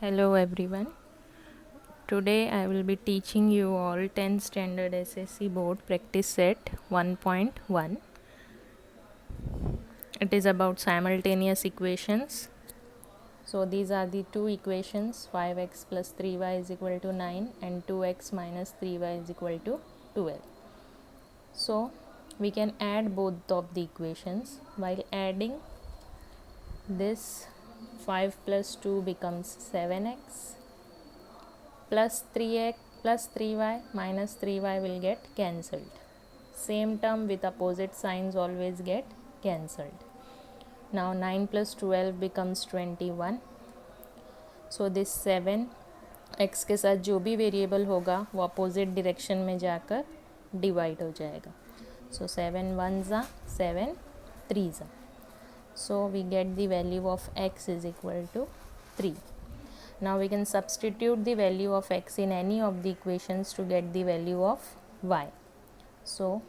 Hello everyone. Today I will be teaching you all 10th standard SSC board practice set 1.1. It is about simultaneous equations. So these are the two equations, 5x plus 3y is equal to 9 and 2x minus 3y is equal to 12. So we can add both of the equations. While adding this, 5 plus 2 becomes 7x plus 3x plus 3y minus 3y will get cancelled. Same term with opposite signs always get cancelled. Now 9 plus 12 becomes 21. So this 7 x के साथ जो भी variable होगा वो opposite direction में जाकर divide हो जाएगा. So 7 ones are 7 threes are. So we get the value of x is equal to 3. Now we can substitute the value of x in any of the equations to get the value of y. So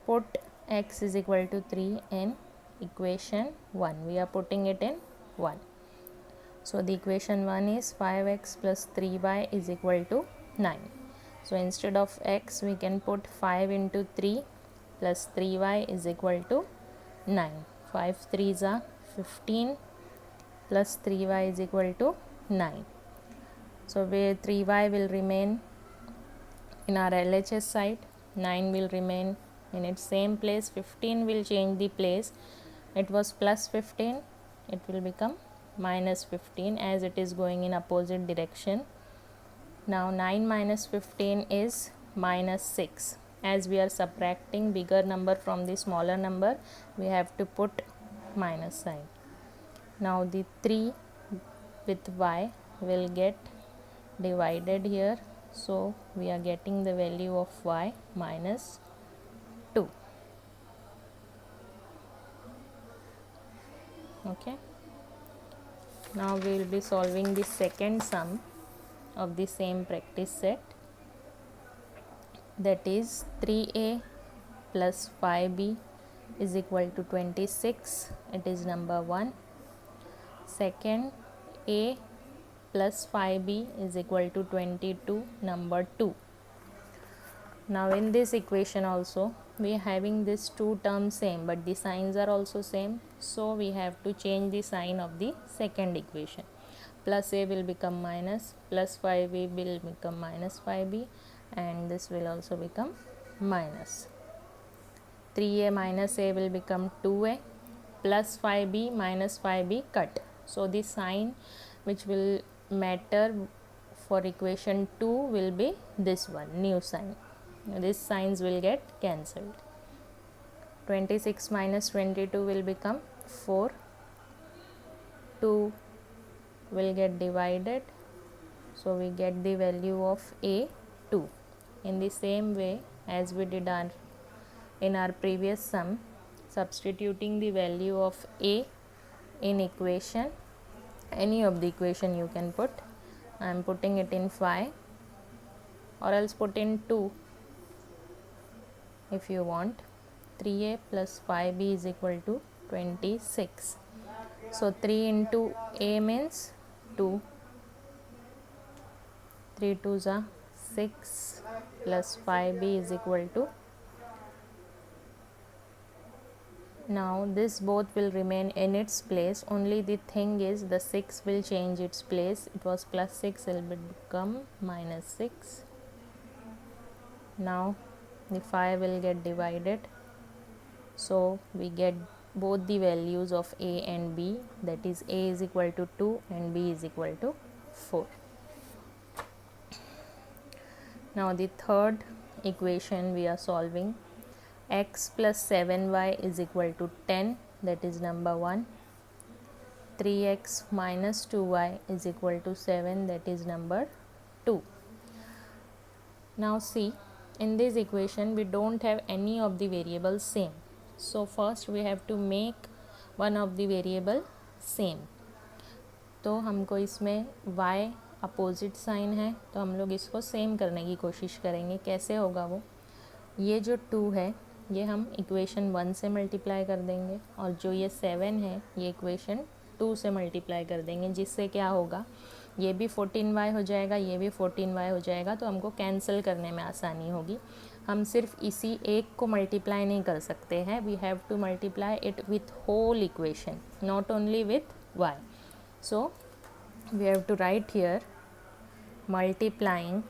put x is equal to 3 in equation 1. We are putting it in 1. So the equation 1 is 5x plus 3y is equal to 9. So instead of x we can put 5 into 3 plus 3y is equal to 9. 5 3s are 15 plus 3y is equal to 9. So where 3y will remain in our LHS side, 9 will remain in its same place, 15 will change the place. It was plus 15, it will become minus 15 as it is going in opposite direction. Now 9 minus 15 is minus 6. As we are subtracting bigger number from the smaller number, we have to put minus sign. Now the 3 with y will get divided here, so we are getting the value of y minus 2. Okay, now we will be solving the second sum of the same practice set, that is 3a plus 5b is equal to 26. It is number 1. Second, a plus 5b is equal to 22, number 2. Now in this equation also we are having these two terms same, but the signs are also same, so we have to change the sign of the second equation. Plus a will become minus, plus 5a will become minus 5b, and this will also become minus. 3a minus a will become 2a, plus 5b minus 5b cut. So the sign which will matter for equation 2 will be this one, new sign. These signs will get cancelled. 26 minus 22 will become 4. 2 will get divided, so we get the value of a 2. In the same way as we did in our previous sum, substituting the value of a in equation, any of the equation you can put. I am putting it in 5, or else put in 2 if you want. 3a plus 5b is equal to 26. So 3 into a means 2. 3 2s are 6 plus 5b is equal to. Now this both will remain in its place, only the thing is the 6 will change its place. It was plus 6, it will become minus 6. Now the 5 will get divided, so we get both the values of a and b, that is a is equal to 2 and b is equal to 4. Now the third equation we are solving, x plus 7y is equal to 10, that is number 1. 3x minus 2y is equal to 7, that is number 2. Now see, in this equation we don't have any of the variables same, so first we have to make one of the variable same. तो हमको इसमें y opposite sign है, तो हम लोग इसको same करने की कोशिश करेंगे. कैसे होगा वो, ये जो 2 है ये हम इक्वेशन 1 से मल्टीप्लाई कर देंगे, और जो ये 7 है ये इक्वेशन 2 से मल्टीप्लाई कर देंगे, जिससे क्या होगा ये भी 14y हो जाएगा, ये भी 14y हो जाएगा, तो हमको कैंसिल करने में आसानी होगी। हम सिर्फ इसी एक को मल्टीप्लाई नहीं कर सकते हैं, we have to multiply it with whole equation, not only with y. So we have to write here multiplying